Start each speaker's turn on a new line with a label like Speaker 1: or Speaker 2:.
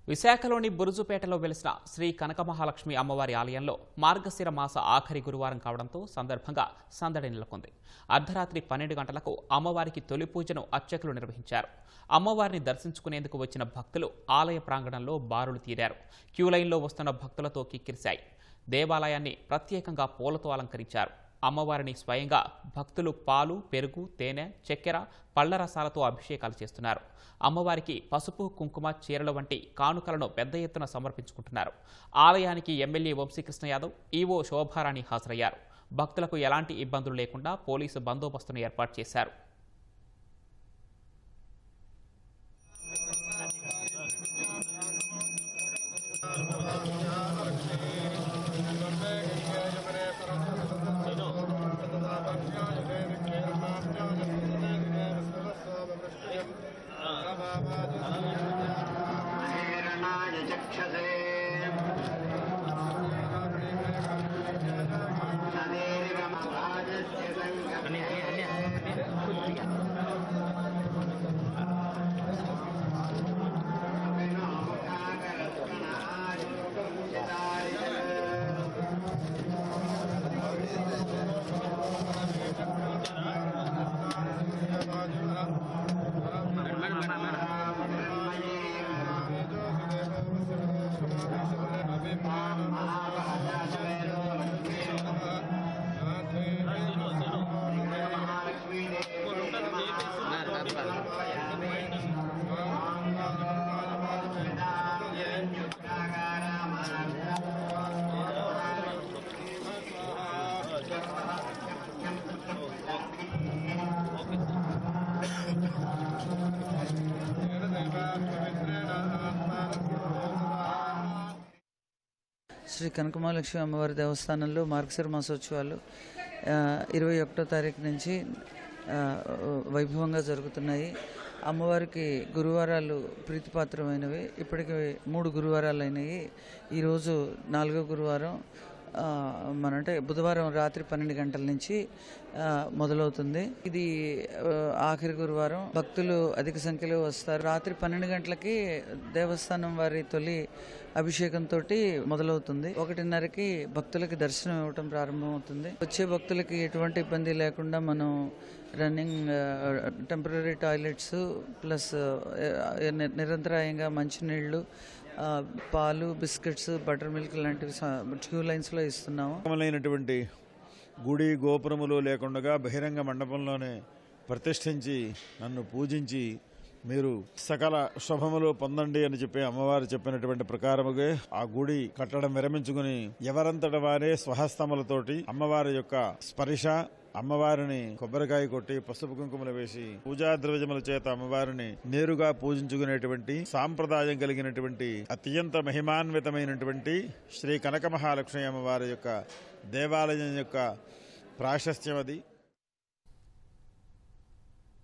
Speaker 1: విశాఖలోని బురుజుపేటలో వెలిసిన శ్రీ కనకమహాలక్ష్మి అమ్మవారి ఆలయంలో మార్గశిర మాస ఆఖరి గురువారం కావడంతో సందర్భంగా సందడి నెలకొంది. అర్ధరాత్రి 12 గంటలకు అమ్మవారికి తొలి పూజను అర్చకులు నిర్వహించారు. అమ్మవారిని దర్శించుకునేందుకు వచ్చిన భక్తులు ఆలయ ప్రాంగణంలో బారులు తీరారు. క్యూలైన్లో వస్తున్న భక్తులతో కిక్కిరిశాయి. దేవాలయాన్ని ప్రత్యేకంగా పూలతో అలంకరించారు. అమ్మవారిని స్వయంగా భక్తులు పాలు, పెరుగు, తేనె, చక్కెర, పళ్ల రసాలతో అభిషేకాలు చేస్తున్నారు. అమ్మవారికి పసుపు, కుంకుమ, చీరల వంటి కానుకలను పెద్ద ఎత్తున సమర్పించుకుంటున్నారు. ఆలయానికి ఎమ్మెల్యే వంశీకృష్ణ యాదవ్, ఈవో శోభారాణి హాజరయ్యారు. భక్తులకు ఎలాంటి ఇబ్బందులు లేకుండా పోలీసు బందోబస్తును ఏర్పాటు చేశారు.
Speaker 2: శ్రీ కనకమహాలక్ష్మి అమ్మవారి దేవస్థానంలో మార్గశిర మాసోత్సవాలు 21వ తారీఖు నుంచి వైభవంగా జరుగుతున్నాయి. అమ్మవారికి గురువారాలు ప్రీతిపాత్రమైనవి. ఇప్పటికి 3 గురువారాలు అయినాయి. ఈరోజు 4వ గురువారం అంటే బుధవారం రాత్రి 12 గంటల నుంచి మొదలవుతుంది. ఇది ఆఖరి గురువారం. భక్తులు అధిక సంఖ్యలో వస్తారు. రాత్రి 12 గంటలకి దేవస్థానం వారి తొలి అభిషేకంతో మొదలవుతుంది. 1:30కి భక్తులకి దర్శనం ఇవ్వటం ప్రారంభమవుతుంది. వచ్చే భక్తులకి ఎటువంటి ఇబ్బంది లేకుండా మనం రన్నింగ్ టెంపరీ టాయిలెట్స్ ప్లస్ నిరంతరాయంగా మంచినీళ్లు, పాలు, బిస్కెట్స్, బటర్ మిల్క్ లాంటివి క్యూ లైన్స్లో ఇస్తున్నాము.
Speaker 3: గుడి గోపురములు లేకుండా బహిరంగ మండపంలోనే ప్రతిష్ఠించి నన్ను పూజించి మీరు సకల శుభములు పొందండి అని చెప్పి అమ్మవారు చెప్పినటువంటి ప్రకారముగా ఆ గుడి కట్టడం విరమించుకుని ఎవరంతట వారే స్వహస్తములతోటి అమ్మవారి యొక్క స్పర్శ, అమ్మవారిని కొబ్బరికాయ కొట్టి పసుపు కుంకుమలు వేసి పూజా ద్రవ్యముల చేత అమ్మవారిని నేరుగా పూజించుకునేటువంటి సాంప్రదాయం కలిగినటువంటి అత్యంత మహిమాన్వితమైనటువంటి శ్రీ కనకమహాలక్ష్మి అమ్మవారి యొక్క దేవాలయం యొక్క ప్రాశస్త్యం అది.